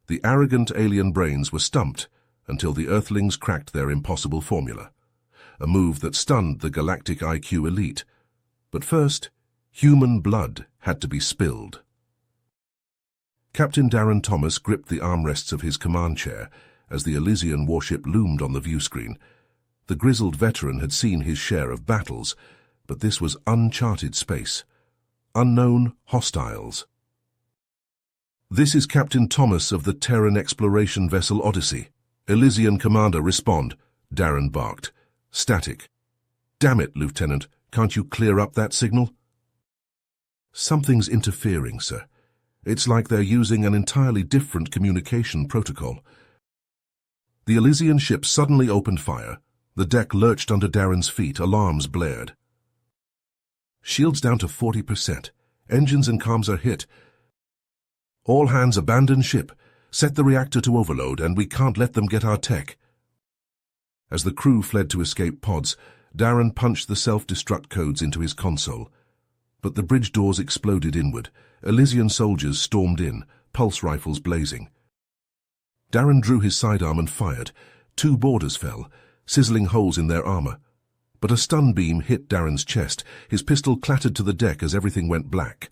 The arrogant alien brains were stumped until the Earthlings cracked their impossible formula, a move that stunned the galactic IQ elite. But first, human blood had to be spilled. Captain Darren Thomas gripped the armrests of his command chair as the Elysian warship loomed on the viewscreen. The grizzled veteran had seen his share of battles, but this was uncharted space. Unknown hostiles. "This is Captain Thomas of the Terran exploration vessel Odyssey. Elysian Commander, respond," Darren barked. Static. "Damn it, Lieutenant, can't you clear up that signal?" "Something's interfering, sir. It's like they're using an entirely different communication protocol." The Elysian ship suddenly opened fire. The deck lurched under Darren's feet, alarms blared. "Shields down to 40%. Engines and comms are hit. All hands abandon ship. Set the reactor to overload, and we can't let them get our tech." As the crew fled to escape pods, Darren punched the self-destruct codes into his console. But the bridge doors exploded inward. Elysian soldiers stormed in, pulse rifles blazing. Darren drew his sidearm and fired. 2 boarders fell, sizzling holes in their armor. But a stun beam hit Darren's chest. His pistol clattered to the deck as everything went black.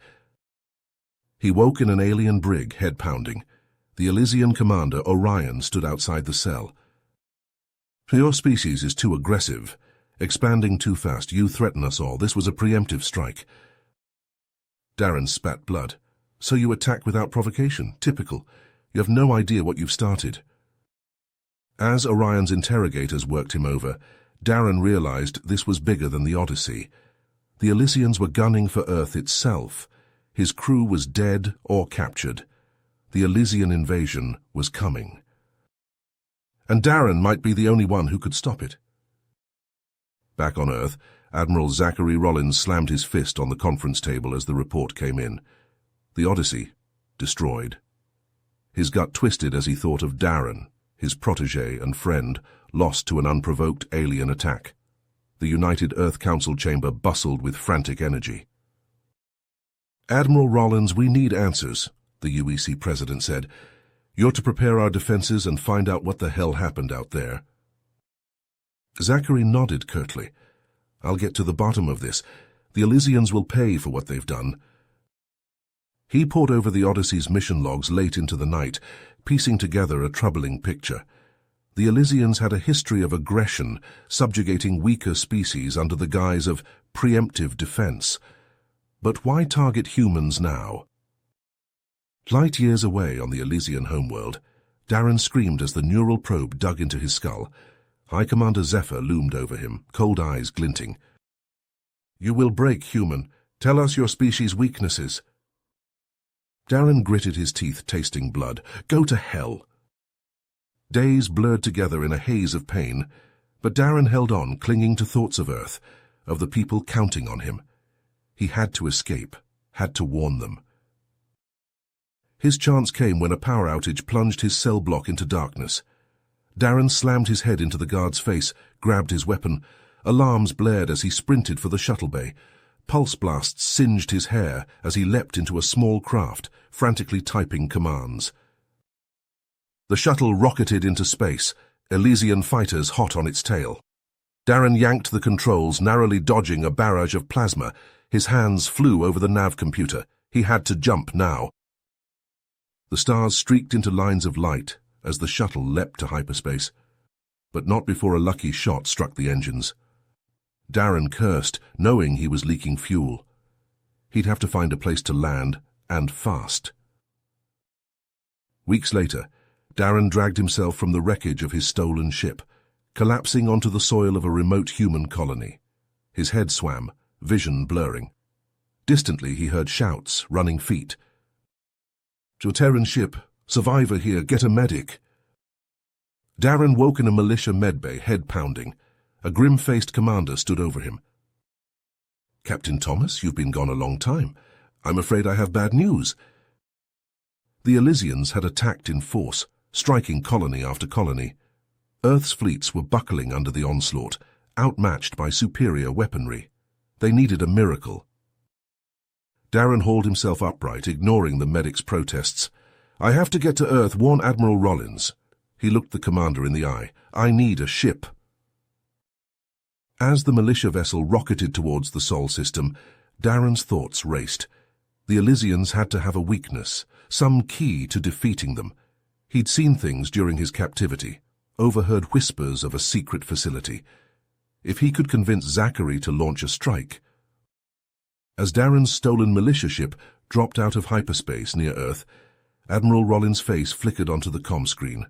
He woke in an alien brig, head pounding. The Elysian commander, Orion, stood outside the cell. "Your species is too aggressive. Expanding too fast. You threaten us all. This was a preemptive strike." Darren spat blood. "So you attack without provocation. Typical. You have no idea what you've started." As Orion's interrogators worked him over, Darren realized this was bigger than the Odyssey. The Elysians were gunning for Earth itself. His crew was dead or captured. The Elysian invasion was coming. And Darren might be the only one who could stop it. Back on Earth, Admiral Zachary Rollins slammed his fist on the conference table as the report came in. The Odyssey, destroyed. His gut twisted as he thought of Darren, his protege and friend, lost to an unprovoked alien attack. The United Earth Council chamber bustled with frantic energy. "Admiral Rollins, we need answers," the UEC president said. "You're to prepare our defenses and find out what the hell happened out there." Zachary nodded curtly. "I'll get to the bottom of this. The Elysians will pay for what they've done." He pored over the Odyssey's mission logs late into the night, piecing together a troubling picture. The Elysians had a history of aggression, subjugating weaker species under the guise of preemptive defense. But why target humans now? Light years away on the Elysian homeworld, Darren screamed as the neural probe dug into his skull. High Commander Zephyr loomed over him, cold eyes glinting. "You will break, human. Tell us your species' weaknesses." Darren gritted his teeth, tasting blood. "Go to hell." Days blurred together in a haze of pain, but Darren held on, clinging to thoughts of Earth, of the people counting on him. He had to escape, had to warn them. His chance came when a power outage plunged his cell block into darkness. Darren slammed his head into the guard's face, grabbed his weapon. Alarms blared as he sprinted for the shuttle bay. Pulse blasts singed his hair as he leapt into a small craft, frantically typing commands. The shuttle rocketed into space, Elysian fighters hot on its tail. Darren yanked the controls, narrowly dodging a barrage of plasma. His hands flew over the nav computer. He had to jump now. The stars streaked into lines of light as the shuttle leapt to hyperspace, but not before a lucky shot struck the engines. Darren cursed, knowing he was leaking fuel. He'd have to find a place to land, and fast. Weeks later, Darren dragged himself from the wreckage of his stolen ship, collapsing onto the soil of a remote human colony. His head swam, vision blurring. Distantly he heard shouts, running feet. "To a Terran ship. Survivor here. Get a medic." Darren woke in a militia medbay, head pounding. A grim-faced commander stood over him. "Captain Thomas, you've been gone a long time. I'm afraid I have bad news." The Elysians had attacked in force, striking colony after colony. Earth's fleets were buckling under the onslaught, outmatched by superior weaponry. They needed a miracle. Darren hauled himself upright, ignoring the medic's protests. I have to get to Earth, warn Admiral Rollins. He looked the commander in the eye. I need a ship. As the militia vessel rocketed towards the Sol system, Darren's thoughts raced. The Elysians had to have a weakness, some key to defeating them. He'd seen things during his captivity, overheard whispers of a secret facility. If he could convince Zachary to launch a strike. As Darren's stolen militia ship dropped out of hyperspace near Earth, Admiral Rollins' face flickered onto the comm screen.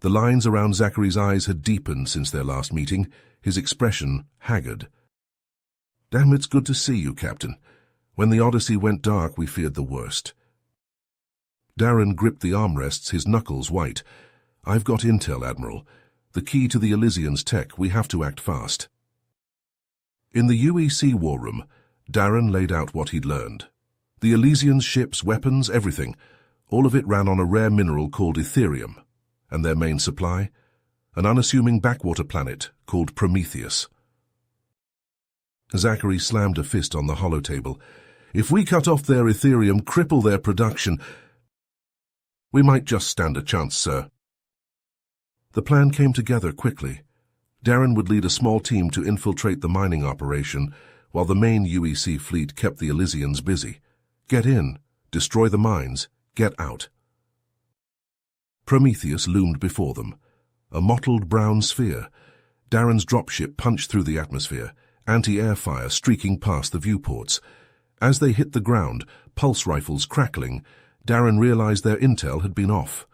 The lines around Zachary's eyes had deepened since their last meeting, his expression haggard. Damn, it's good to see you, Captain. When the Odyssey went dark, we feared the worst. Darren gripped the armrests, his knuckles white. I've got intel, Admiral. The key to the Elysians' tech. We have to act fast. In the UEC war room, Darren laid out what he'd learned. The Elysians' ships, weapons, everything. All of it ran on a rare mineral called Etherium. And their main supply? An unassuming backwater planet called Prometheus. Zachary slammed a fist on the holotable. If we cut off their Etherium, cripple their production, we might just stand a chance, sir. The plan came together quickly. Darren would lead a small team to infiltrate the mining operation, while the main UEC fleet kept the Elysians busy. Get in, destroy the mines, get out. Prometheus loomed before them, a mottled brown sphere. Darren's dropship punched through the atmosphere, anti-air fire streaking past the viewports. As they hit the ground, pulse rifles crackling, Darren realized their intel had been off.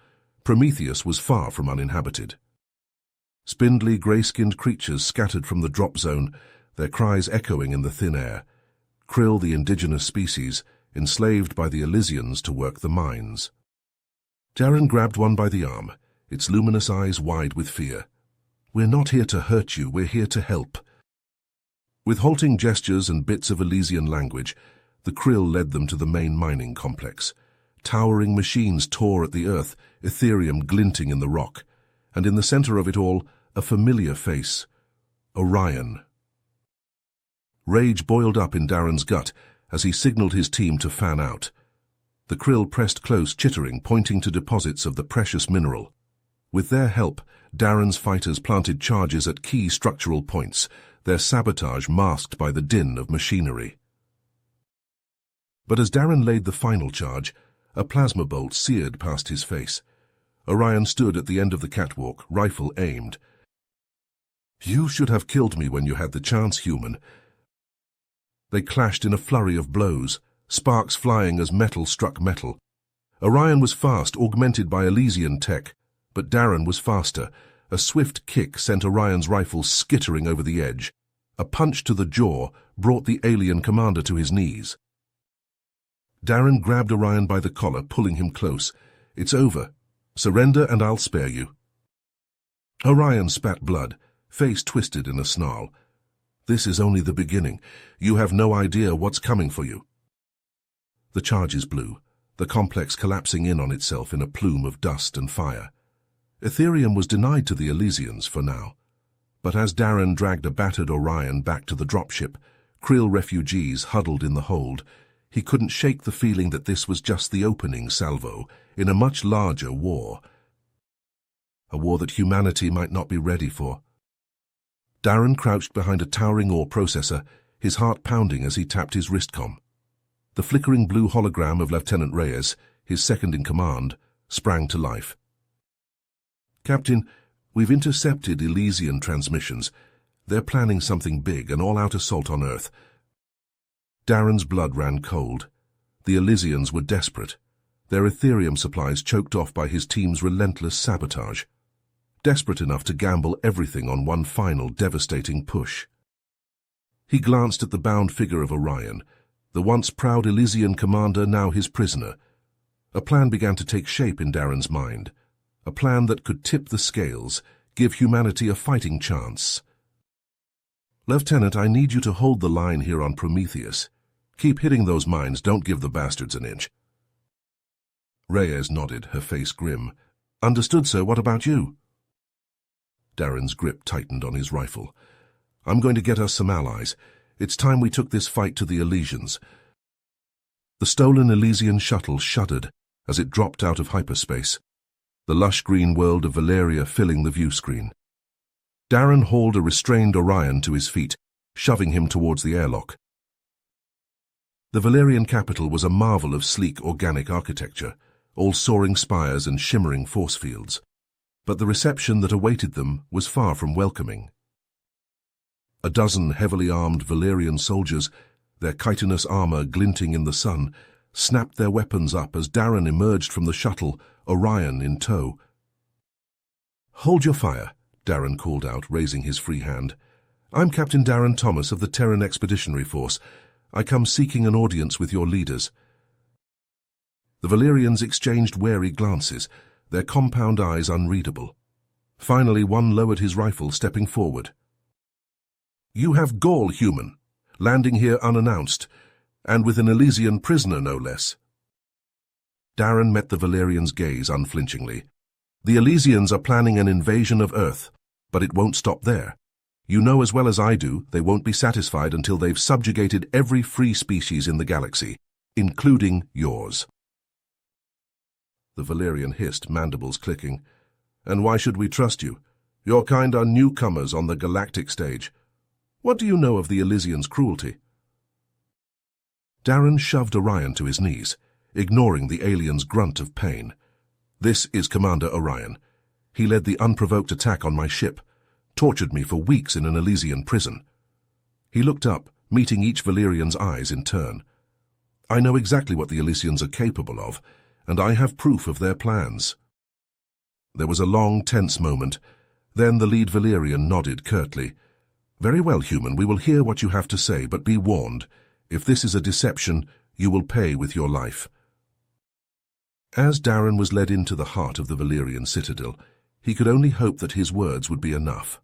Prometheus was far from uninhabited. Spindly, grey-skinned creatures scattered from the drop zone, their cries echoing in the thin air. Krill, the indigenous species, enslaved by the Elysians to work the mines. Darren grabbed one by the arm, its luminous eyes wide with fear. We're not here to hurt you, we're here to help. With halting gestures and bits of Elysian language, the Krill led them to the main mining complex. Towering machines tore at the earth, Etherium glinting in the rock, and in the center of it all, a familiar face. Orion. Rage boiled up in Darren's gut as he signaled his team to fan out. The Krill pressed close, chittering, pointing to deposits of the precious mineral. With their help, Darren's fighters planted charges at key structural points, their sabotage masked by the din of machinery. But as Darren laid the final charge, a plasma bolt seared past his face. Orion stood at the end of the catwalk, rifle aimed. You should have killed me when you had the chance, human. They clashed in a flurry of blows, sparks flying as metal struck metal. Orion was fast, augmented by Elysian tech, but Darren was faster. A swift kick sent Orion's rifle skittering over the edge. A punch to the jaw brought the alien commander to his knees. Darren grabbed Orion by the collar, pulling him close. It's over. Surrender and I'll spare you. Orion spat blood, face twisted in a snarl. This is only the beginning. You have no idea what's coming for you. The charges blew, the complex collapsing in on itself in a plume of dust and fire. Etherium was denied to the Elysians for now. But as Darren dragged a battered Orion back to the dropship, Krill refugees huddled in the hold, he couldn't shake the feeling that this was just the opening salvo in a much larger war. A war that humanity might not be ready for. Darren crouched behind a towering ore processor, his heart pounding as he tapped his wristcom. The flickering blue hologram of Lieutenant Reyes, his second-in-command, sprang to life. Captain, we've intercepted Elysian transmissions. They're planning something big, an all-out assault on Earth. Darren's blood ran cold. The Elysians were desperate, their Etherium supplies choked off by his team's relentless sabotage. Desperate enough to gamble everything on one final devastating push. He glanced at the bound figure of Orion, the once proud Elysian commander, now his prisoner. A plan began to take shape in Darren's mind. A plan that could tip the scales, give humanity a fighting chance. Lieutenant, I need you to hold the line here on Prometheus. Keep hitting those mines, don't give the bastards an inch. Reyes nodded, her face grim. Understood, sir. What about you? Darren's grip tightened on his rifle. I'm going to get us some allies. It's time we took this fight to the Elysians. The stolen Elysian shuttle shuddered, as it dropped out of hyperspace, the lush green world of Valeria filling the view screen. Darren hauled a restrained Orion to his feet, shoving him towards the airlock. The Valerian capital was a marvel of sleek organic architecture, all soaring spires and shimmering force fields. But the reception that awaited them was far from welcoming. A dozen heavily armed Valerian soldiers, their chitinous armor glinting in the sun, snapped their weapons up as Darren emerged from the shuttle, Orion in tow. "Hold your fire," Darren called out, raising his free hand. "I'm Captain Darren Thomas of the Terran Expeditionary Force. I come seeking an audience with your leaders." The Valerians exchanged wary glances, their compound eyes unreadable. Finally, one lowered his rifle, stepping forward. "You have gall, human, landing here unannounced, and with an Elysian prisoner, no less." Darren met the Valerian's gaze unflinchingly. "The Elysians are planning an invasion of Earth, but it won't stop there. You know as well as I do, they won't be satisfied until they've subjugated every free species in the galaxy, including yours." The Valerian hissed, mandibles clicking. "And why should we trust you? Your kind are newcomers on the galactic stage. What do you know of the Elysians' cruelty?" Darren shoved Orion to his knees, ignoring the alien's grunt of pain. "This is Commander Orion. He led the unprovoked attack on my ship, tortured me for weeks in an Elysian prison." He looked up, meeting each Valerian's eyes in turn. "I know exactly what the Elysians are capable of, and I have proof of their plans." There was a long, tense moment. Then the lead Valerian nodded curtly. "Very well, human, we will hear what you have to say, but be warned. If this is a deception, you will pay with your life." As Darren was led into the heart of the Valerian citadel, he could only hope that his words would be enough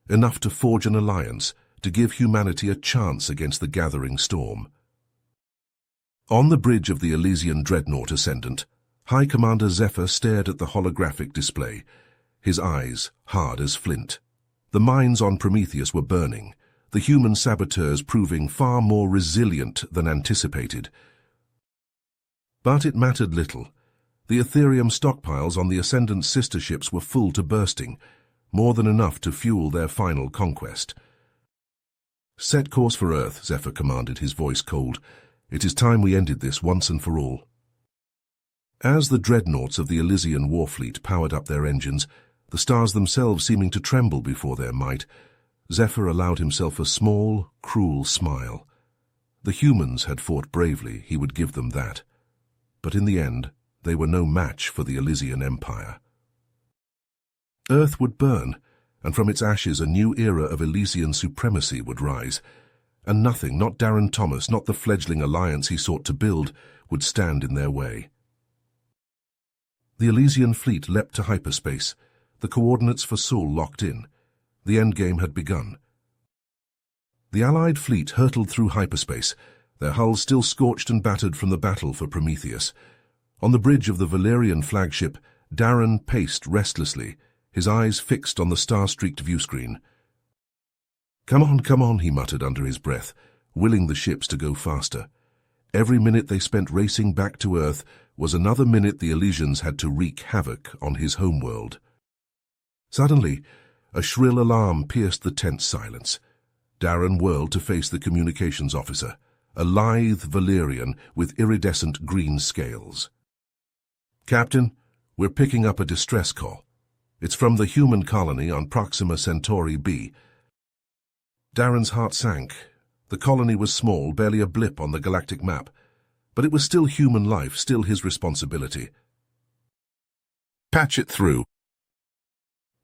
to forge an alliance, to give humanity a chance against the gathering storm. On the bridge of the Elysian dreadnought Ascendant, High Commander Zephyr stared at the holographic display, his eyes hard as flint. The mines on Prometheus were burning, the human saboteurs proving far more resilient than anticipated. But it mattered little. The Ethereum stockpiles on the Ascendant's sister ships were full to bursting, more than enough to fuel their final conquest. "Set course for Earth," Zephyr commanded, his voice cold. "It is time we ended this once and for all." As the dreadnoughts of the Elysian warfleet powered up their engines, the stars themselves seeming to tremble before their might, Zephyr allowed himself a small, cruel smile. The humans had fought bravely, he would give them that. But in the end, they were no match for the Elysian Empire. Earth would burn, and from its ashes a new era of Elysian supremacy would rise, and nothing, not Darren Thomas, not the fledgling alliance he sought to build, would stand in their way. The Elysian fleet leapt to hyperspace, the coordinates for Sol locked in. The endgame had begun. The Allied fleet hurtled through hyperspace, their hulls still scorched and battered from the battle for Prometheus. On the bridge of the Valerian flagship, Darren paced restlessly, his eyes fixed on the star-streaked viewscreen. Come on," he muttered under his breath, willing the ships to go faster. Every minute they spent racing back to Earth was another minute the Elysians had to wreak havoc on his homeworld. Suddenly, a shrill alarm pierced the tense silence. Darren whirled to face the communications officer, a lithe Valerian with iridescent green scales. "Captain, we're picking up a distress call. It's from the human colony on Proxima Centauri B." Darren's heart sank. The colony was small, barely a blip on the galactic map, but it was still human life, still his responsibility. "Patch it through."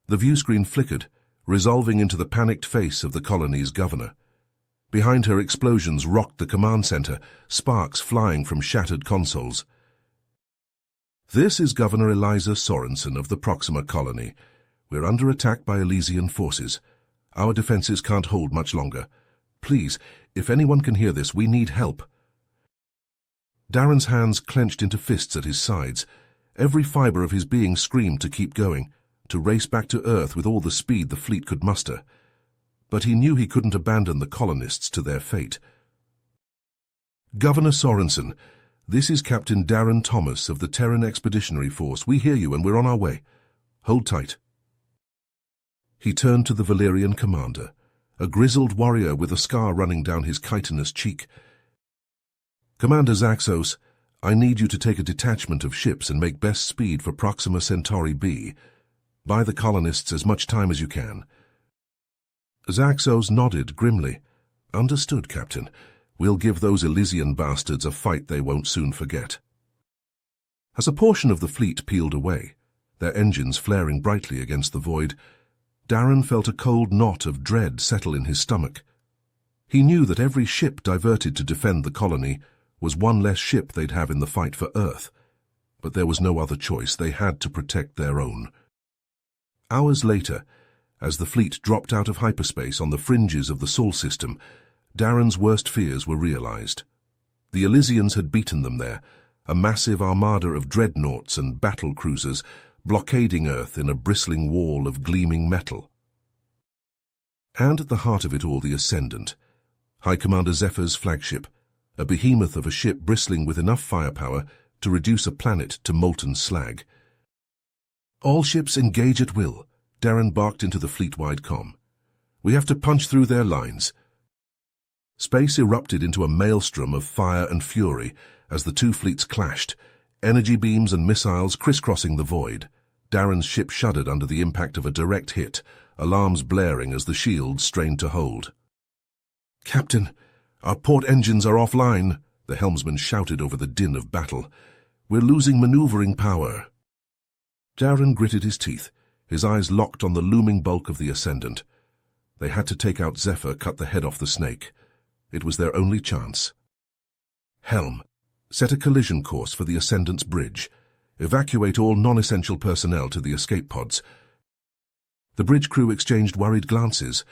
The viewscreen flickered, resolving into the panicked face of the colony's governor. Behind her, explosions rocked the command center, sparks flying from shattered consoles. "This is Governor Eliza Sorensen of the Proxima colony. We're under attack by Elysian forces. Our defenses can't hold much longer. Please, if anyone can hear this, we need help." Darren's hands clenched into fists at his sides. Every fiber of his being screamed to keep going, to race back to Earth with all the speed the fleet could muster. But he knew he couldn't abandon the colonists to their fate. "Governor Sorensen, This is Captain Darren Thomas of the Terran Expeditionary Force. We hear you and we're on our way. Hold tight. He turned to the Valerian commander, a grizzled warrior with a scar running down his chitinous cheek. Commander Zaxos, I need you to take a detachment of ships and make best speed for Proxima Centauri B. Buy the colonists as much time as you can. Zaxos nodded grimly. Understood, Captain. We'll give those Elysian bastards a fight they won't soon forget. As a portion of the fleet peeled away, their engines flaring brightly against the void, Darren felt a cold knot of dread settle in his stomach. He knew that every ship diverted to defend the colony was one less ship they'd have in the fight for Earth, but there was no other choice. They had to protect their own. Hours later, as the fleet dropped out of hyperspace on the fringes of the Sol system, Darren's worst fears were realized. The Elysians had beaten them there, a massive armada of dreadnoughts and battle cruisers blockading Earth in a bristling wall of gleaming metal. And at the heart of it all, the Ascendant, High Commander Zephyr's flagship, a behemoth of a ship bristling with enough firepower to reduce a planet to molten slag. All ships engage at will, Darren barked into the fleet-wide comm. We have to punch through their lines. Space erupted into a maelstrom of fire and fury as the two fleets clashed, energy beams and missiles crisscrossing the void. Darren's ship shuddered under the impact of a direct hit, alarms blaring as the shields strained to hold. Captain, our port engines are offline, the helmsman shouted over the din of battle. We're losing maneuvering power. Darren gritted his teeth, his eyes locked on the looming bulk of the Ascendant. They had to take out Zephyr, cut the head off the snake. It was their only chance. Helm, set a collision course for the Ascendant's bridge. Evacuate all non-essential personnel to the escape pods. The bridge crew exchanged worried glances,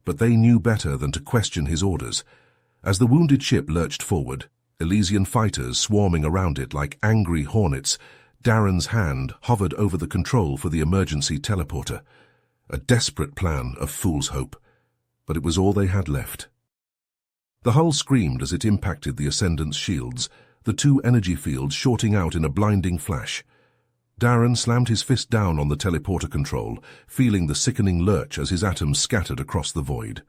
but they knew better than to question his orders. As the wounded ship lurched forward, Elysian fighters swarming around it like angry hornets, Darren's hand hovered over the control for the emergency teleporter. A desperate plan of fool's hope, but it was all they had left. The hull screamed as it impacted the Ascendant's shields, the two energy fields shorting out in a blinding flash. Darren slammed his fist down on the teleporter control, feeling the sickening lurch as his atoms scattered across the void.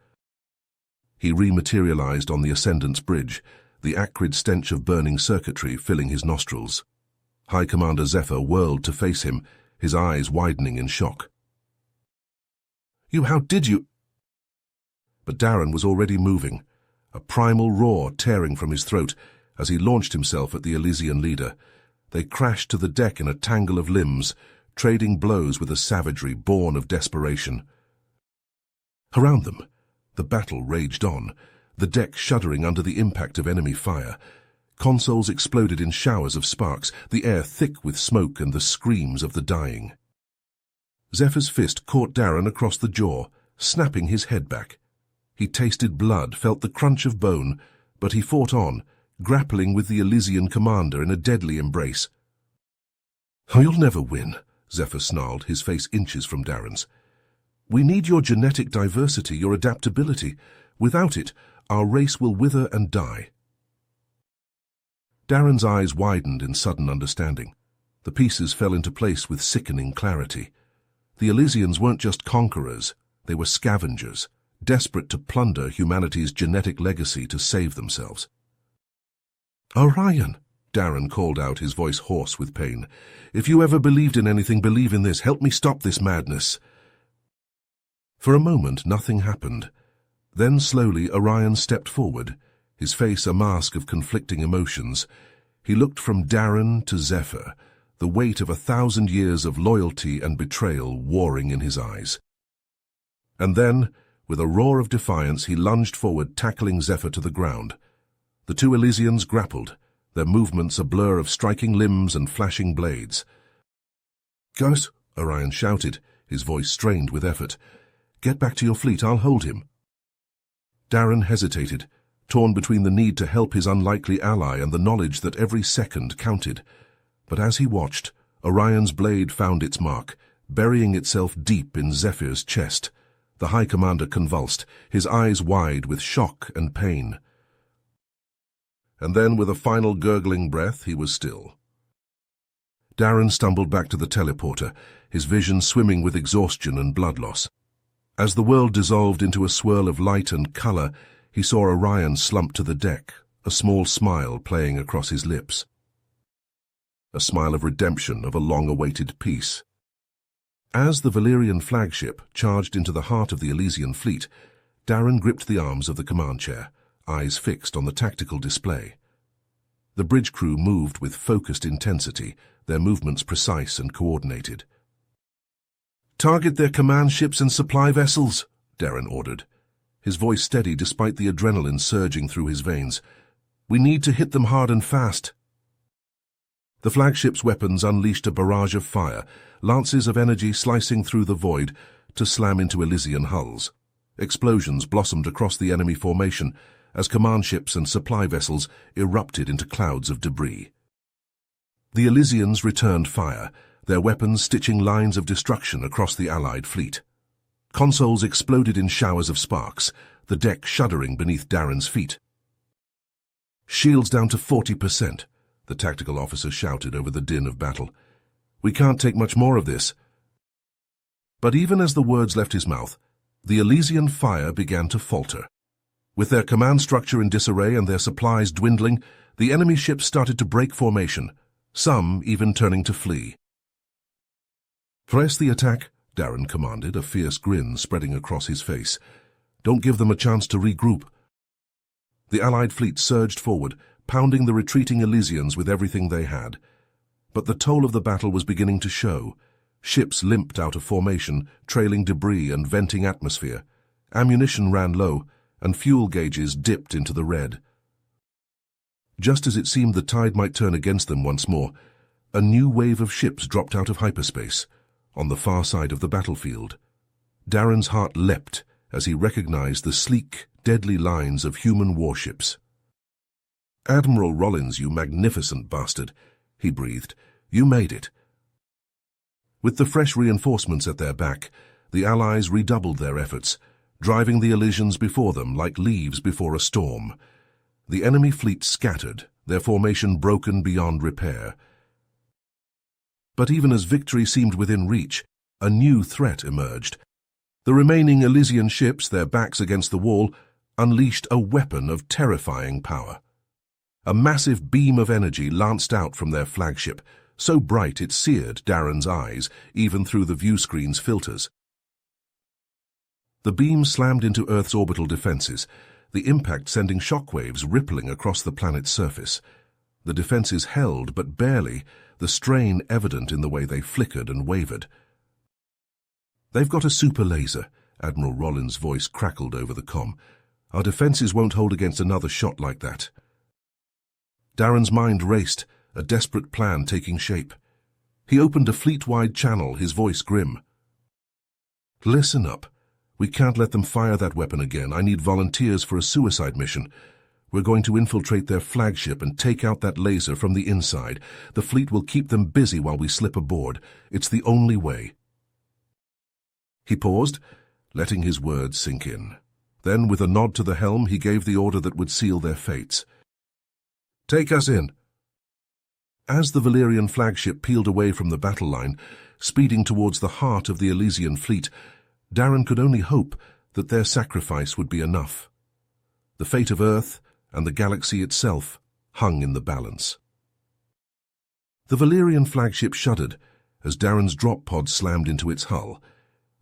He rematerialized on the Ascendant's bridge, the acrid stench of burning circuitry filling his nostrils. High Commander Zephyr whirled to face him, his eyes widening in shock. How did you? But Darren was already moving, a primal roar tearing from his throat as he launched himself at the Elysian leader. They crashed to the deck in a tangle of limbs, trading blows with a savagery born of desperation. Around them, the battle raged on, the deck shuddering under the impact of enemy fire. Consoles exploded in showers of sparks, the air thick with smoke and the screams of the dying. Zephyr's fist caught Darren across the jaw, snapping his head back. He tasted blood, felt the crunch of bone, but he fought on, grappling with the Elysian commander in a deadly embrace. "Oh, you'll never win," Zephyr snarled, his face inches from Darren's. "We need your genetic diversity, your adaptability. Without it, our race will wither and die." Darren's eyes widened in sudden understanding. The pieces fell into place with sickening clarity. The Elysians weren't just conquerors, they were scavengers, desperate to plunder humanity's genetic legacy to save themselves. "Orion," Darren called out, his voice hoarse with pain. "If you ever believed in anything, believe in this. Help me stop this madness." For a moment, nothing happened. Then slowly Orion stepped forward, his face a mask of conflicting emotions. He looked from Darren to Zephyr, the weight of 1,000 years of loyalty and betrayal warring in his eyes. And then, with a roar of defiance, he lunged forward, tackling Zephyr to the ground. The two Elysians grappled, their movements a blur of striking limbs and flashing blades. "Gus," Orion shouted, his voice strained with effort. "Get back to your fleet, I'll hold him." Darren hesitated, torn between the need to help his unlikely ally and the knowledge that every second counted. But as he watched, Orion's blade found its mark, burying itself deep in Zephyr's chest. The High Commander convulsed, his eyes wide with shock and pain. and then with a final gurgling breath he was still. Darren stumbled back to the teleporter, his vision swimming with exhaustion and blood loss. As the world dissolved into a swirl of light and colour, he saw Orion slump to the deck, a small smile playing across his lips. A smile of redemption, of a long-awaited peace. As the Valyrian flagship charged into the heart of the Elysian fleet, Darren gripped the arms of the command chair, eyes fixed on the tactical display. The bridge crew moved with focused intensity, their movements precise and coordinated. "Target their command ships and supply vessels," Darren ordered, his voice steady despite the adrenaline surging through his veins. "We need to hit them hard and fast." The flagship's weapons unleashed a barrage of fire, lances of energy slicing through the void to slam into Elysian hulls. Explosions blossomed across the enemy formation as command ships and supply vessels erupted into clouds of debris. The Elysians returned fire, their weapons stitching lines of destruction across the Allied fleet. Consoles exploded in showers of sparks, the deck shuddering beneath Darren's feet. "Shields down to 40%, the tactical officer shouted over the din of battle. "We can't take much more of this." But even as the words left his mouth, the Elysian fire began to falter. With their command structure in disarray and their supplies dwindling, the enemy ships started to break formation, some even turning to flee. "Press the attack," Darren commanded, a fierce grin spreading across his face. "Don't give them a chance to regroup." The Allied fleet surged forward, pounding the retreating Elysians with everything they had. But the toll of the battle was beginning to show. Ships limped out of formation, trailing debris and venting atmosphere. Ammunition ran low, and fuel gauges dipped into the red. Just as it seemed the tide might turn against them once more, a new wave of ships dropped out of hyperspace, on the far side of the battlefield. Darren's heart leapt as he recognized the sleek, deadly lines of human warships. "Admiral Rollins, you magnificent bastard," he breathed. "You made it." With the fresh reinforcements at their back, the Allies redoubled their efforts, driving the Elysians before them like leaves before a storm. The enemy fleet scattered, their formation broken beyond repair. But even as victory seemed within reach, a new threat emerged. The remaining Elysian ships, their backs against the wall, unleashed a weapon of terrifying power. A massive beam of energy lanced out from their flagship, so bright it seared Darren's eyes, even through the viewscreen's filters. The beam slammed into Earth's orbital defenses, the impact sending shockwaves rippling across the planet's surface. The defenses held, but barely, the strain evident in the way they flickered and wavered. "They've got a super laser," Admiral Rollins' voice crackled over the comm. "Our defenses won't hold against another shot like that." Darren's mind raced, a desperate plan taking shape. He opened a fleet-wide channel, his voice grim. "Listen up. We can't let them fire that weapon again. I need volunteers for a suicide mission. We're going to infiltrate their flagship and take out that laser from the inside. The fleet will keep them busy while we slip aboard. It's the only way." He paused, letting his words sink in. Then, with a nod to the helm, he gave the order that would seal their fates. "Take us in." As the Valyrian flagship peeled away from the battle line, speeding towards the heart of the Elysian fleet, Darren could only hope that their sacrifice would be enough. The fate of Earth and the galaxy itself hung in the balance. The Valyrian flagship shuddered as Darren's drop pod slammed into its hull,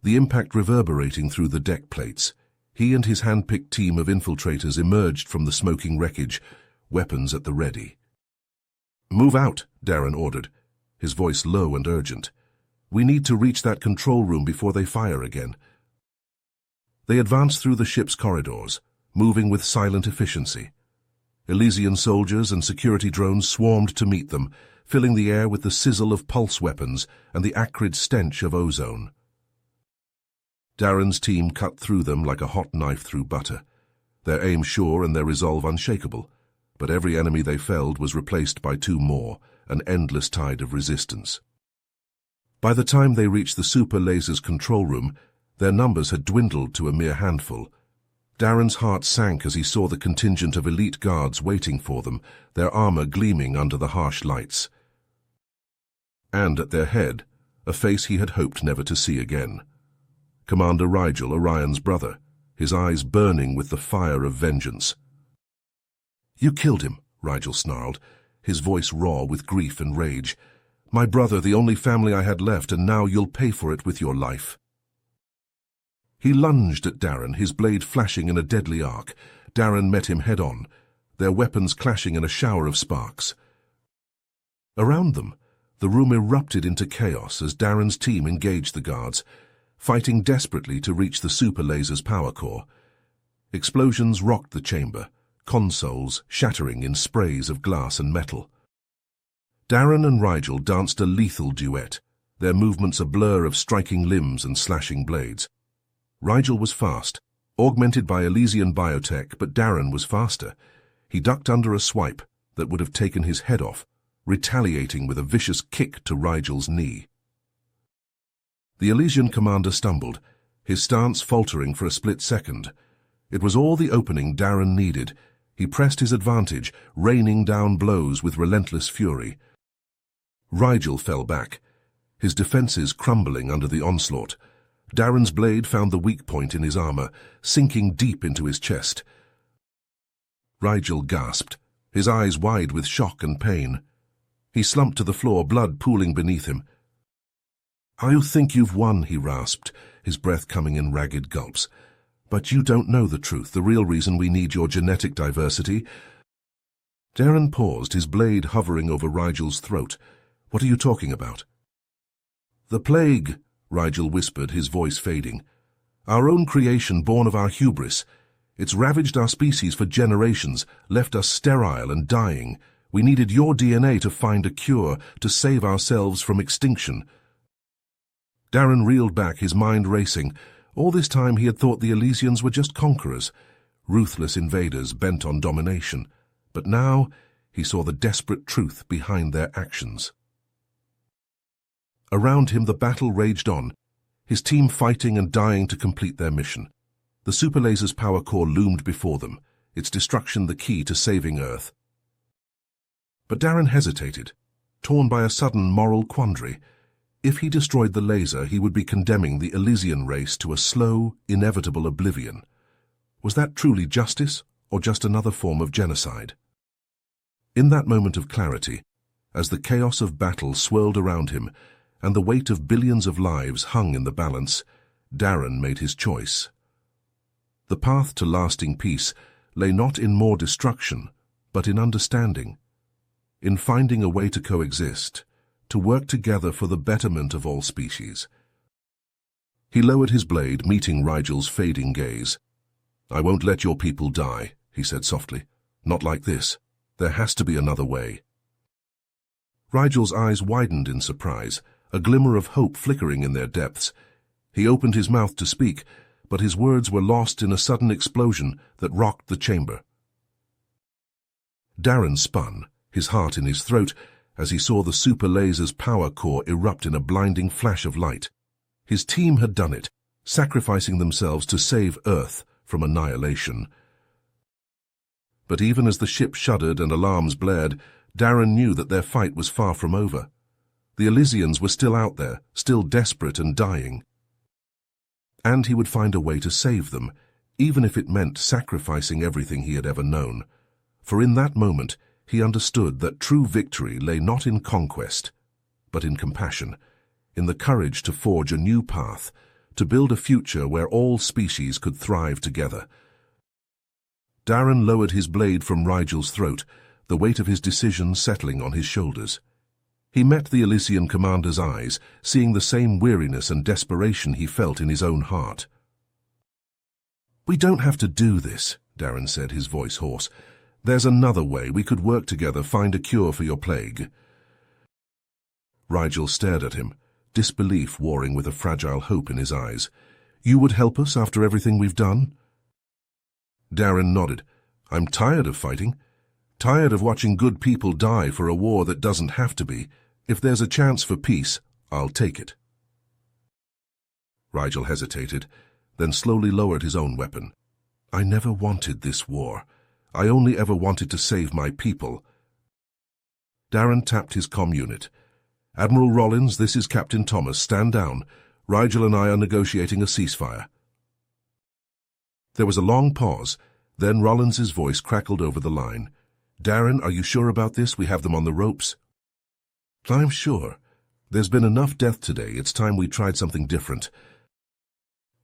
the impact reverberating through the deck plates. He and his hand-picked team of infiltrators emerged from the smoking wreckage, weapons at the ready. "Move out," Darren ordered, his voice low and urgent. "We need to reach that control room before they fire again." They advanced through the ship's corridors, moving with silent efficiency. Elysian soldiers and security drones swarmed to meet them, filling the air with the sizzle of pulse weapons and the acrid stench of ozone. Darren's team cut through them like a hot knife through butter, their aim sure and their resolve unshakable. But every enemy they felled was replaced by two more, an endless tide of resistance. By the time they reached the super laser's control room, their numbers had dwindled to a mere handful. Darren's heart sank as he saw the contingent of elite guards waiting for them, their armor gleaming under the harsh lights. And at their head, a face he had hoped never to see again. Commander Rigel, Orion's brother, his eyes burning with the fire of vengeance. "You killed him," Rigel snarled, his voice raw with grief and rage. "My brother, the only family I had left, and now you'll pay for it with your life." He lunged at Darren, his blade flashing in a deadly arc. Darren met him head-on, their weapons clashing in a shower of sparks. Around them, the room erupted into chaos as Darren's team engaged the guards, fighting desperately to reach the super laser's power core. Explosions rocked the chamber, consoles shattering in sprays of glass and metal. Darren and Rigel danced a lethal duet, their movements a blur of striking limbs and slashing blades. Rigel was fast, augmented by Elysian biotech, but Darren was faster. He ducked under a swipe that would have taken his head off, retaliating with a vicious kick to Rigel's knee. The Elysian commander stumbled, his stance faltering for a split second. It was all the opening Darren needed. He pressed his advantage, raining down blows with relentless fury. Rigel fell back, his defenses crumbling under the onslaught. Darren's blade found the weak point in his armor, sinking deep into his chest. Rigel gasped, his eyes wide with shock and pain. He slumped to the floor, blood pooling beneath him. "I think you've won," he rasped, his breath coming in ragged gulps. "But you don't know the truth, the real reason we need your genetic diversity." Darren paused, his blade hovering over Rigel's throat. "What are you talking about?" "The plague," Rigel whispered, his voice fading. "Our own creation born of our hubris. It's ravaged our species for generations, left us sterile and dying. We needed your DNA to find a cure, to save ourselves from extinction." Darren reeled back, his mind racing. All this time he had thought the Elysians were just conquerors, ruthless invaders bent on domination. But now he saw the desperate truth behind their actions. Around him the battle raged on, his team fighting and dying to complete their mission. The superlaser's power core loomed before them, its destruction the key to saving Earth. But Darren hesitated, torn by a sudden moral quandary. If he destroyed the laser, he would be condemning the Elysian race to a slow, inevitable oblivion. Was that truly justice, or just another form of genocide? In that moment of clarity, as the chaos of battle swirled around him, and the weight of billions of lives hung in the balance, Darren made his choice. The path to lasting peace lay not in more destruction, but in understanding, in finding a way to coexist, to work together for the betterment of all species. He lowered his blade, meeting Rigel's fading gaze. "I won't let your people die," he said softly. "Not like this. There has to be another way." Rigel's eyes widened in surprise, a glimmer of hope flickering in their depths. He opened his mouth to speak, but his words were lost in a sudden explosion that rocked the chamber. Darren spun, his heart in his throat, as he saw the super laser's power core erupt in a blinding flash of light. His team had done it, sacrificing themselves to save Earth from annihilation. But even as the ship shuddered and alarms blared, Darren knew that their fight was far from over. The Elysians were still out there, still desperate and dying. And he would find a way to save them, even if it meant sacrificing everything he had ever known. For in that moment, he understood that true victory lay not in conquest, but in compassion, in the courage to forge a new path, to build a future where all species could thrive together. Darren lowered his blade from Rigel's throat, the weight of his decision settling on his shoulders. He met the Elysian commander's eyes, seeing the same weariness and desperation he felt in his own heart. "We don't have to do this," Darren said, his voice hoarse. "There's another way. We could work together, find a cure for your plague." Rigel stared at him, disbelief warring with a fragile hope in his eyes. "You would help us after everything we've done?" Darren nodded. "I'm tired of fighting. Tired of watching good people die for a war that doesn't have to be. If there's a chance for peace, I'll take it." Rigel hesitated, then slowly lowered his own weapon. I never wanted this war. I only ever wanted to save my people. Darren tapped his comm unit. Admiral Rollins, this is Captain Thomas. Stand down. Rigel and I are negotiating a ceasefire. There was a long pause. Then Rollins's voice crackled over the line. Darren, are you sure about this? We have them on the ropes. I'm sure. There's been enough death today. It's time we tried something different.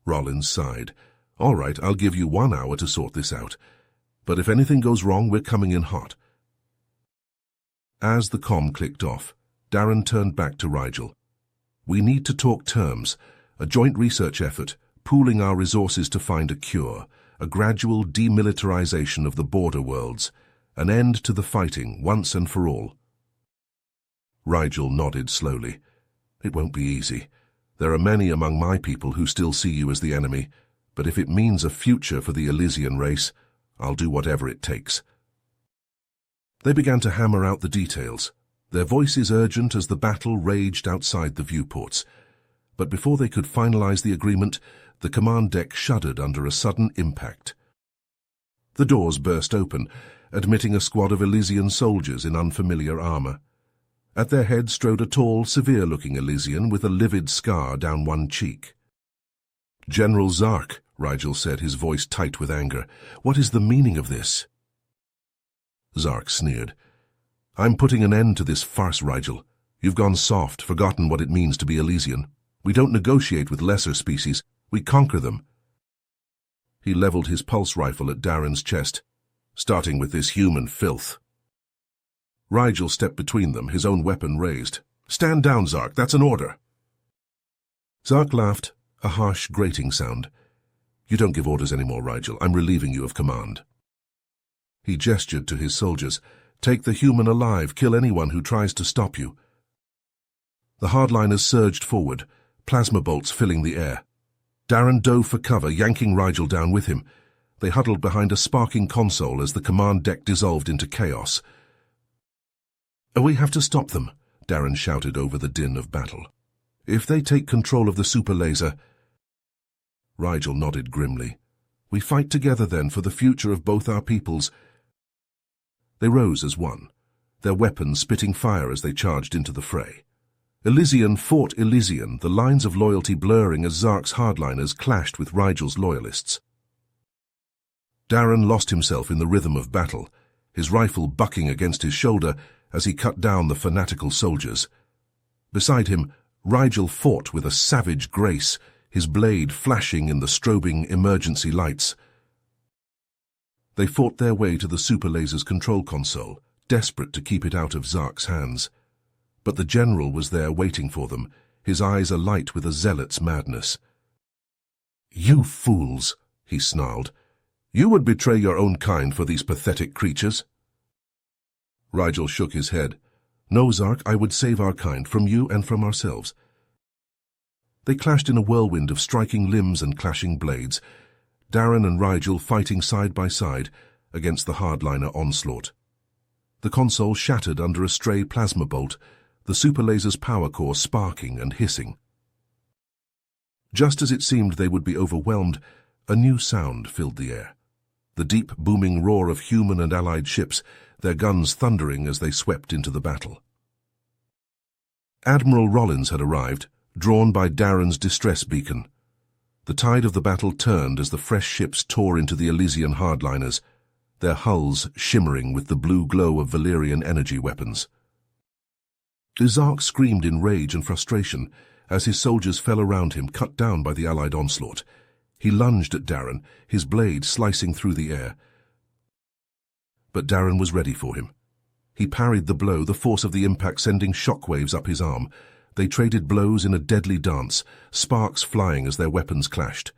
Rollins sighed. All right, I'll give you 1 hour to sort this out. But if anything goes wrong, we're coming in hot. As the comm clicked off, Darren turned back to Rigel. We need to talk terms, a joint research effort, pooling our resources to find a cure, a gradual demilitarization of the border worlds, an end to the fighting once and for all. Rigel nodded slowly. It won't be easy. There are many among my people who still see you as the enemy, but if it means a future for the Elysian race, I'll do whatever it takes. They began to hammer out the details, their voices urgent as the battle raged outside the viewports. But before they could finalize the agreement, the command deck shuddered under a sudden impact. The doors burst open, admitting a squad of Elysian soldiers in unfamiliar armor. At their head strode a tall, severe-looking Elysian with a livid scar down one cheek. General Zark, Rigel said, his voice tight with anger. What is the meaning of this? Zark sneered. I'm putting an end to this farce, Rigel. You've gone soft, forgotten what it means to be Elysian. We don't negotiate with lesser species. We conquer them. He leveled his pulse rifle at Darren's chest, starting with this human filth. Rigel stepped between them, his own weapon raised. Stand down, Zark. That's an order. Zark laughed, a harsh, grating sound. You don't give orders anymore, Rigel. I'm relieving you of command. He gestured to his soldiers. Take the human alive. Kill anyone who tries to stop you. The hardliners surged forward, plasma bolts filling the air. Darren dove for cover, yanking Rigel down with him. They huddled behind a sparking console as the command deck dissolved into chaos. We have to stop them, Darren shouted over the din of battle. If they take control of the super laser... Rigel nodded grimly. We fight together then for the future of both our peoples. They rose as one, their weapons spitting fire as they charged into the fray. Elysian fought Elysian, the lines of loyalty blurring as Zark's hardliners clashed with Rigel's loyalists. Darren lost himself in the rhythm of battle, his rifle bucking against his shoulder as he cut down the fanatical soldiers. Beside him, Rigel fought with a savage grace, his blade flashing in the strobing emergency lights. They fought their way to the super laser's control console, desperate to keep it out of Zark's hands. But the general was there waiting for them, his eyes alight with a zealot's madness. You fools, he snarled. You would betray your own kind for these pathetic creatures? Rigel shook his head. No, Zark, I would save our kind from you and from ourselves. They clashed in a whirlwind of striking limbs and clashing blades, Darren and Rigel fighting side by side against the hardliner onslaught. The console shattered under a stray plasma bolt, the super laser's power core sparking and hissing. Just as it seemed they would be overwhelmed, a new sound filled the air. The deep, booming roar of human and allied ships, their guns thundering as they swept into the battle. Admiral Rollins had arrived, drawn by Darren's distress beacon. The tide of the battle turned as the fresh ships tore into the Elysian hardliners, their hulls shimmering with the blue glow of Valerian energy weapons. Zark screamed in rage and frustration as his soldiers fell around him, cut down by the Allied onslaught. He lunged at Darren, his blade slicing through the air. But Darren was ready for him. He parried the blow, the force of the impact sending shockwaves up his arm. They traded blows in a deadly dance, sparks flying as their weapons clashed.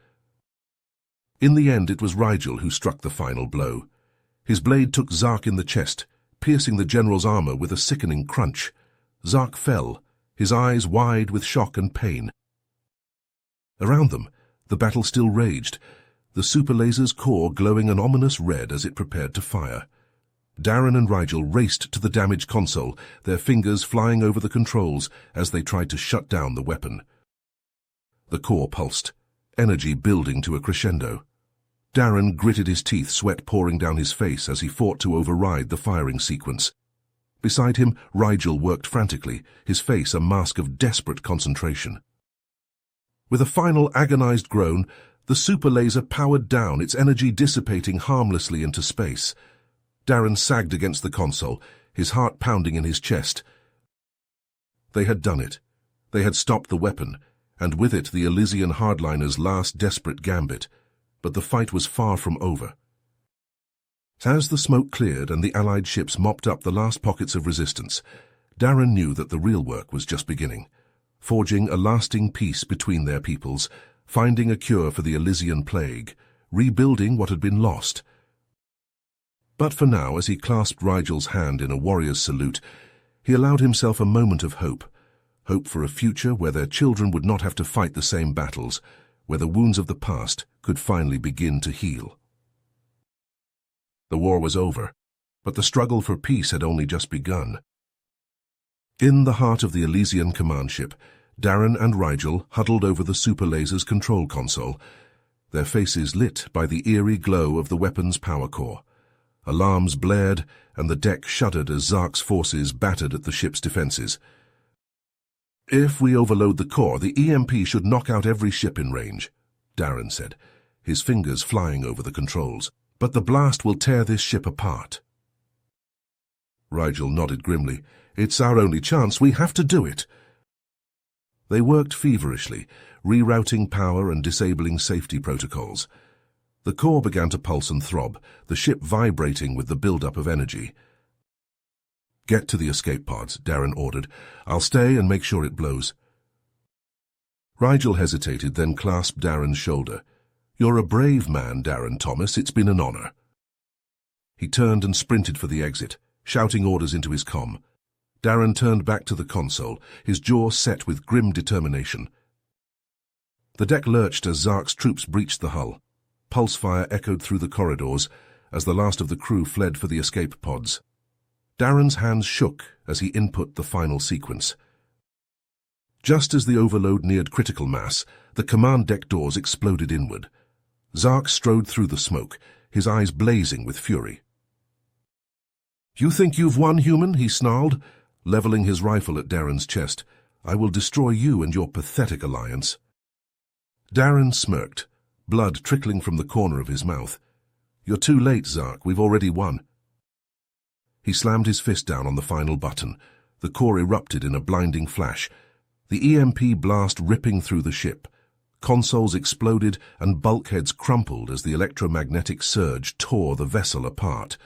In the end, it was Rigel who struck the final blow. His blade took Zark in the chest, piercing the general's armor with a sickening crunch. Zark fell, his eyes wide with shock and pain. Around them, the battle still raged, the super laser's core glowing an ominous red as it prepared to fire. Darren and Rigel raced to the damaged console, their fingers flying over the controls as they tried to shut down the weapon. The core pulsed, energy building to a crescendo. Darren gritted his teeth, sweat pouring down his face as he fought to override the firing sequence. Beside him, Rigel worked frantically, his face a mask of desperate concentration. With a final agonized groan, the super laser powered down, its energy dissipating harmlessly into space. Darren sagged against the console, his heart pounding in his chest. They had done it. They had stopped the weapon, and with it the Elysian hardliners' last desperate gambit. But the fight was far from over. As the smoke cleared and the Allied ships mopped up the last pockets of resistance, Darren knew that the real work was just beginning, forging a lasting peace between their peoples, finding a cure for the Elysian plague, rebuilding what had been lost. But for now, as he clasped Rigel's hand in a warrior's salute, he allowed himself a moment of hope for a future where their children would not have to fight the same battles, where the wounds of the past could finally begin to heal. The war was over, but the struggle for peace had only just begun. In the heart of the Elysian command ship, Darren and Rigel huddled over the super laser's control console, their faces lit by the eerie glow of the weapon's power core. Alarms blared, and the deck shuddered as Zark's forces battered at the ship's defenses. "If we overload the core, the EMP should knock out every ship in range," Darren said, his fingers flying over the controls. "But the blast will tear this ship apart." Rigel nodded grimly. "It's our only chance. We have to do it." They worked feverishly, rerouting power and disabling safety protocols. The core began to pulse and throb, the ship vibrating with the buildup of energy. "Get to the escape pods," Darren ordered. "I'll stay and make sure it blows." Rigel hesitated, then clasped Darren's shoulder. "You're a brave man, Darren Thomas. It's been an honor." He turned and sprinted for the exit, shouting orders into his comm. Darren turned back to the console, his jaw set with grim determination. The deck lurched as Zark's troops breached the hull. Pulse fire echoed through the corridors as the last of the crew fled for the escape pods. Darren's hands shook as he input the final sequence. Just as the overload neared critical mass, the command deck doors exploded inward. Zark strode through the smoke, his eyes blazing with fury. "You think you've won, human?" he snarled, leveling his rifle at Darren's chest. "I will destroy you and your pathetic alliance." Darren smirked, blood trickling from the corner of his mouth. "You're too late, Zark. We've already won." He slammed his fist down on the final button. The core erupted in a blinding flash, the EMP blast ripping through the ship. Consoles exploded and bulkheads crumpled as the electromagnetic surge tore the vessel apart.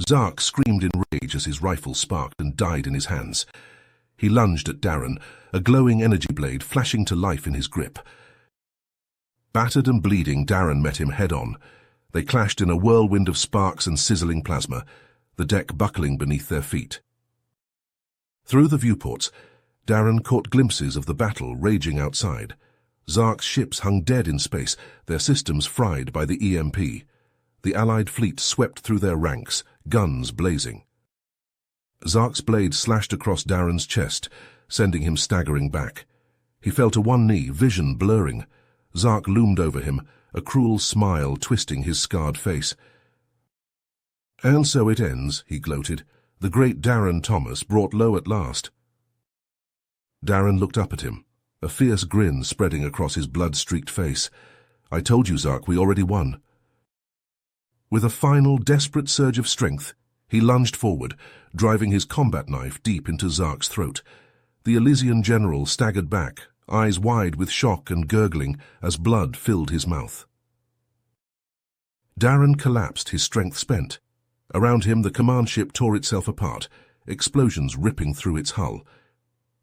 Zark screamed in rage as his rifle sparked and died in his hands. He lunged at Darren, a glowing energy blade flashing to life in his grip. Battered and bleeding, Darren met him head-on. They clashed in a whirlwind of sparks and sizzling plasma, the deck buckling beneath their feet. Through the viewports, Darren caught glimpses of the battle raging outside. Zark's ships hung dead in space, their systems fried by the EMP. The Allied fleet swept through their ranks, guns blazing. Zark's blade slashed across Darren's chest, sending him staggering back. He fell to one knee, vision blurring. Zark loomed over him, a cruel smile twisting his scarred face. "And so it ends," he gloated. "The great Darren Thomas brought low at last." Darren looked up at him, a fierce grin spreading across his blood-streaked face. "I told you, Zark, we already won." With a final, desperate surge of strength, he lunged forward, driving his combat knife deep into Zark's throat. The Elysian general staggered back, eyes wide with shock and gurgling as blood filled his mouth. Darren collapsed, his strength spent. Around him, the command ship tore itself apart, explosions ripping through its hull.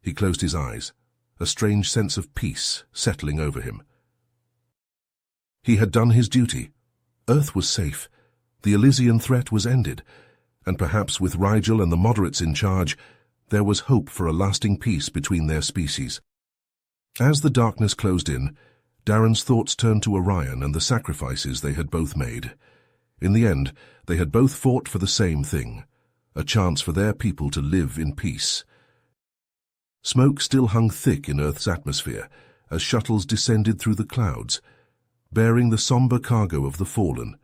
He closed his eyes, a strange sense of peace settling over him. He had done his duty. Earth was safe. The Elysian threat was ended, and perhaps with Rigel and the moderates in charge, there was hope for a lasting peace between their species. As the darkness closed in, Darren's thoughts turned to Orion and the sacrifices they had both made. In the end, they had both fought for the same thing, a chance for their people to live in peace. Smoke still hung thick in Earth's atmosphere as shuttles descended through the clouds. bearing the somber cargo of the fallen.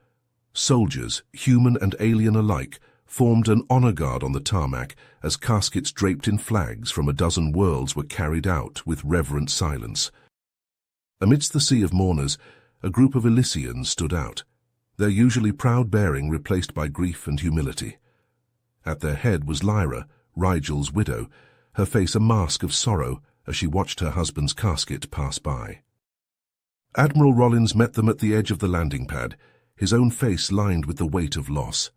Soldiers, human and alien alike, formed an honor guard on the tarmac as caskets draped in flags from a dozen worlds were carried out with reverent silence. Amidst the sea of mourners, a group of Elysians stood out, their usually proud bearing replaced by grief and humility. At their head was Lyra, Rigel's widow, her face a mask of sorrow as she watched her husband's casket pass by. Admiral Rollins met them at the edge of the landing pad, his own face lined with the weight of loss.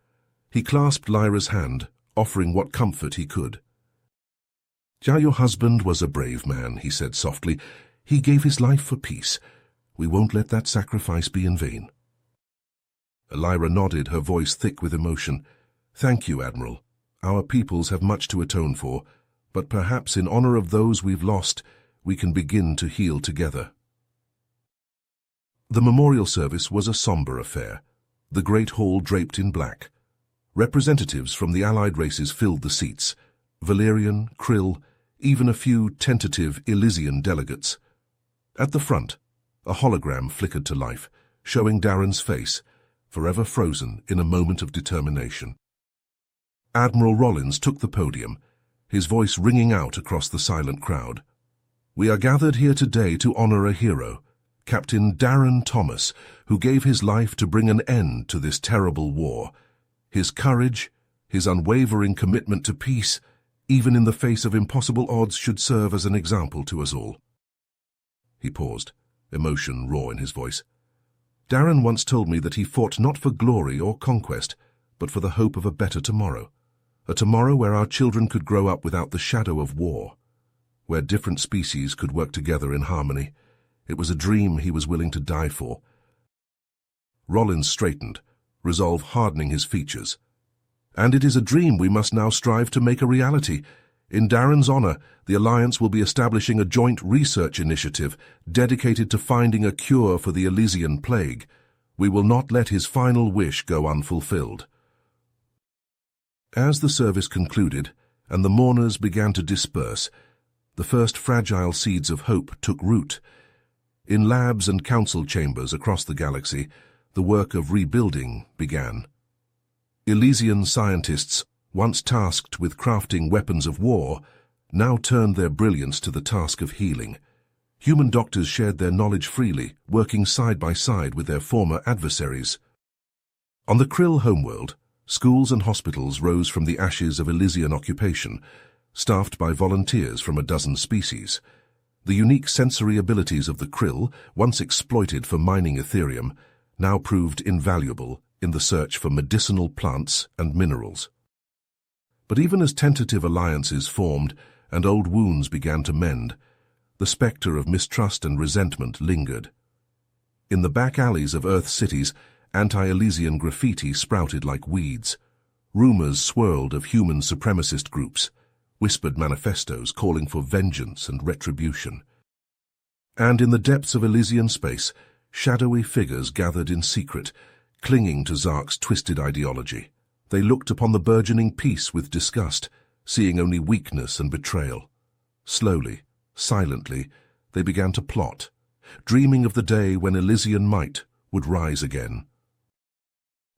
He clasped Lyra's hand, offering what comfort he could. "Your husband was a brave man," he said softly. "He gave his life for peace. We won't let that sacrifice be in vain." Lyra nodded, her voice thick with emotion. "Thank you, Admiral. Our peoples have much to atone for, but perhaps in honor of those we've lost, we can begin to heal together." The memorial service was a somber affair, the great hall draped in black. Representatives from the allied races filled the seats, Valerian, Krill, even a few tentative Elysian delegates. At the front, a hologram flickered to life, showing Darren's face, forever frozen in a moment of determination. Admiral Rollins took the podium, his voice ringing out across the silent crowd. "We are gathered here today to honor a hero, Captain Darren Thomas, who gave his life to bring an end to this terrible war. His courage, his unwavering commitment to peace, even in the face of impossible odds, should serve as an example to us all." He paused, emotion raw in his voice. "Darren once told me that he fought not for glory or conquest, but for the hope of a better tomorrow. A tomorrow where our children could grow up without the shadow of war, where different species could work together in harmony. It was a dream he was willing to die for." Rollins straightened, resolve hardening his features. "And it is a dream we must now strive to make a reality. In Darren's honor, the Alliance will be establishing a joint research initiative dedicated to finding a cure for the Elysian plague. We will not let his final wish go unfulfilled." As the service concluded and the mourners began to disperse, the first fragile seeds of hope took root. In labs and council chambers across the galaxy, the work of rebuilding began. Elysian scientists, once tasked with crafting weapons of war, now turned their brilliance to the task of healing. Human doctors shared their knowledge freely, working side by side with their former adversaries. On the Krill homeworld, schools and hospitals rose from the ashes of Elysian occupation, staffed by volunteers from a dozen species. The unique sensory abilities of the Krill, once exploited for mining Ethereum, now proved invaluable in the search for medicinal plants and minerals. But even as tentative alliances formed and old wounds began to mend, the specter of mistrust and resentment lingered. In the back alleys of Earth's cities, anti-Elysian graffiti sprouted like weeds. Rumors swirled of human supremacist groups, whispered manifestos calling for vengeance and retribution. And in the depths of Elysian space, shadowy figures gathered in secret, clinging to Zark's twisted ideology. They looked upon the burgeoning peace with disgust, seeing only weakness and betrayal. Slowly, silently, they began to plot, dreaming of the day when Elysian might would rise again.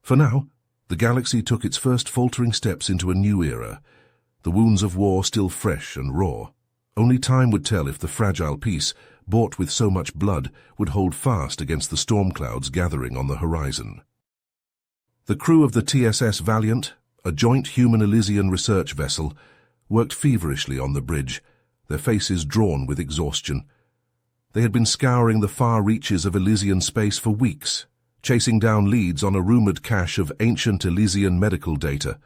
For now, the galaxy took its first faltering steps into a new era, the wounds of war still fresh and raw. Only time would tell if the fragile peace, bought with so much blood, would hold fast against the storm clouds gathering on the horizon. The crew of the TSS Valiant, a joint human-Elysian research vessel, worked feverishly on the bridge, their faces drawn with exhaustion. They had been scouring the far reaches of Elysian space for weeks, chasing down leads on a rumored cache of ancient Elysian medical data.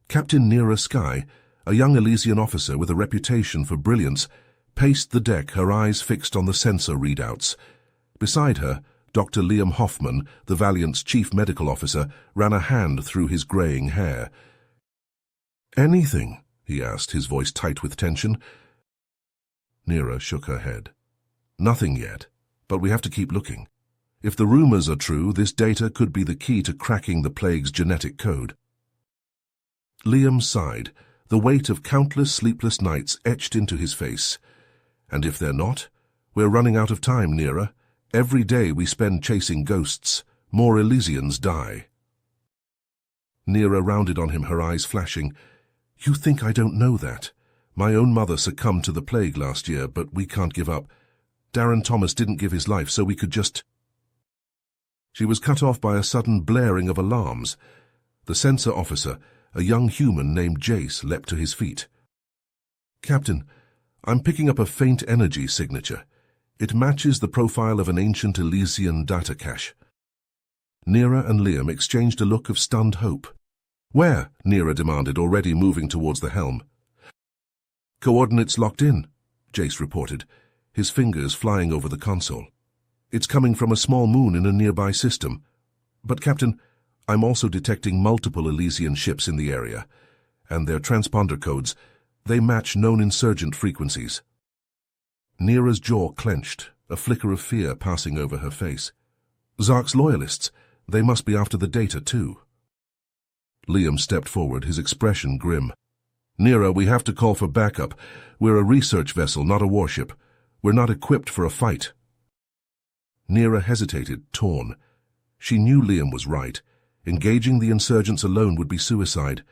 Captain Nera Sky, a young Elysian officer with a reputation for brilliance, paced the deck, her eyes fixed on the sensor readouts. Beside her, Dr. Liam Hoffman, the Valiant's chief medical officer, ran a hand through his graying hair. "Anything?" he asked, his voice tight with tension. Nera shook her head. "Nothing yet, but we have to keep looking. If the rumors are true, this data could be the key to cracking the plague's genetic code." Liam sighed, the weight of countless sleepless nights etched into his face. "And if they're not? We're running out of time, Nera. Every day we spend chasing ghosts, more Elysians die. Nera rounded on him, her eyes flashing. You think I don't know that? My own mother succumbed to the plague last year, but we can't give up. Darren Thomas didn't give his life, so we could just... She was cut off by a sudden blaring of alarms. The sensor officer, a young human named Jace, leapt to his feet. Captain, I'm picking up a faint energy signature. It matches the profile of an ancient Elysian data cache. Nera and Liam exchanged a look of stunned hope. Where? Nera demanded, already moving towards the helm. Coordinates locked in, Jace reported, his fingers flying over the console. It's coming from a small moon in a nearby system. But, Captain, I'm also detecting multiple Elysian ships in the area, and their transponder codes, they match known insurgent frequencies. Nera's jaw clenched, a flicker of fear passing over her face. Zark's loyalists, they must be after the data too. Liam stepped forward, his expression grim. Nera, we have to call for backup. We're a research vessel, not a warship. We're not equipped for a fight. Nera hesitated, torn. She knew Liam was right. Engaging the insurgents alone would be suicide.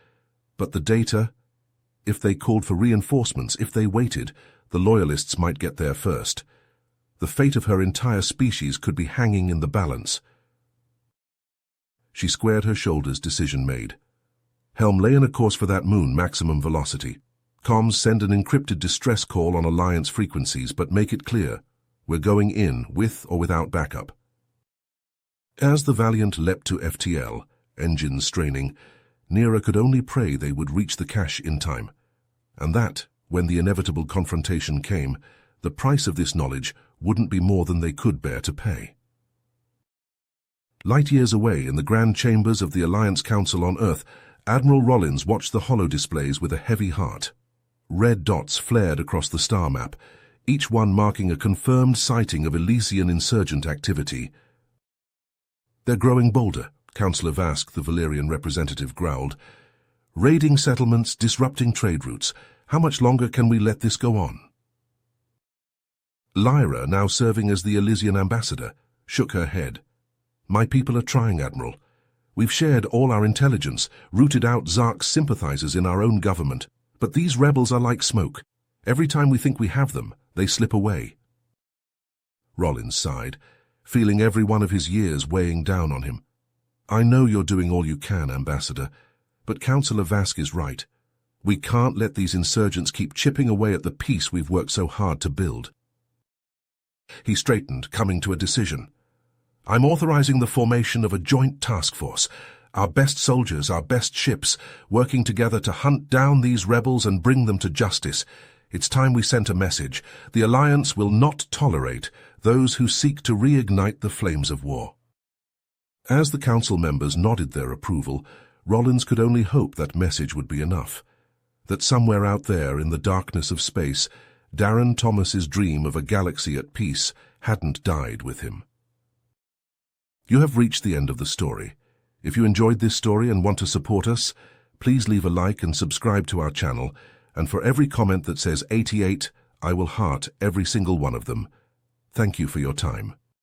But the data, if they called for reinforcements, if they waited, the loyalists might get there first. The fate of her entire species could be hanging in the balance. She squared her shoulders, decision made. Helm, lay in a course for that moon, maximum velocity. Comms, send an encrypted distress call on Alliance frequencies, but make it clear. We're going in, with or without backup. As the Valiant leapt to FTL, engines straining, Nera could only pray they would reach the cache in time. And that, when the inevitable confrontation came, the price of this knowledge wouldn't be more than they could bear to pay. Light years away, in the grand chambers of the Alliance Council on Earth, Admiral Rollins watched the holodisplays with a heavy heart. Red dots flared across the star map, each one marking a confirmed sighting of Elysian insurgent activity. They're growing bolder, Councillor Vask, the Valerian representative, growled. Raiding settlements, disrupting trade routes. How much longer can we let this go on? Lyra, now serving as the Elysian ambassador, shook her head. My people are trying, Admiral. We've shared all our intelligence, rooted out Zark's sympathizers in our own government. But these rebels are like smoke. Every time we think we have them, they slip away. Rollins sighed, feeling every one of his years weighing down on him. I know you're doing all you can, Ambassador, but Councillor Vask is right. We can't let these insurgents keep chipping away at the peace we've worked so hard to build. He straightened, coming to a decision. I'm authorizing the formation of a joint task force. Our best soldiers, our best ships, working together to hunt down these rebels and bring them to justice. It's time we sent a message. The Alliance will not tolerate those who seek to reignite the flames of war. As the council members nodded their approval, Rollins could only hope that message would be enough. That somewhere out there in the darkness of space, Darren Thomas's dream of a galaxy at peace hadn't died with him. You have reached the end of the story. If you enjoyed this story and want to support us, please leave a like and subscribe to our channel, and for every comment that says 88, I will heart every single one of them. Thank you for your time.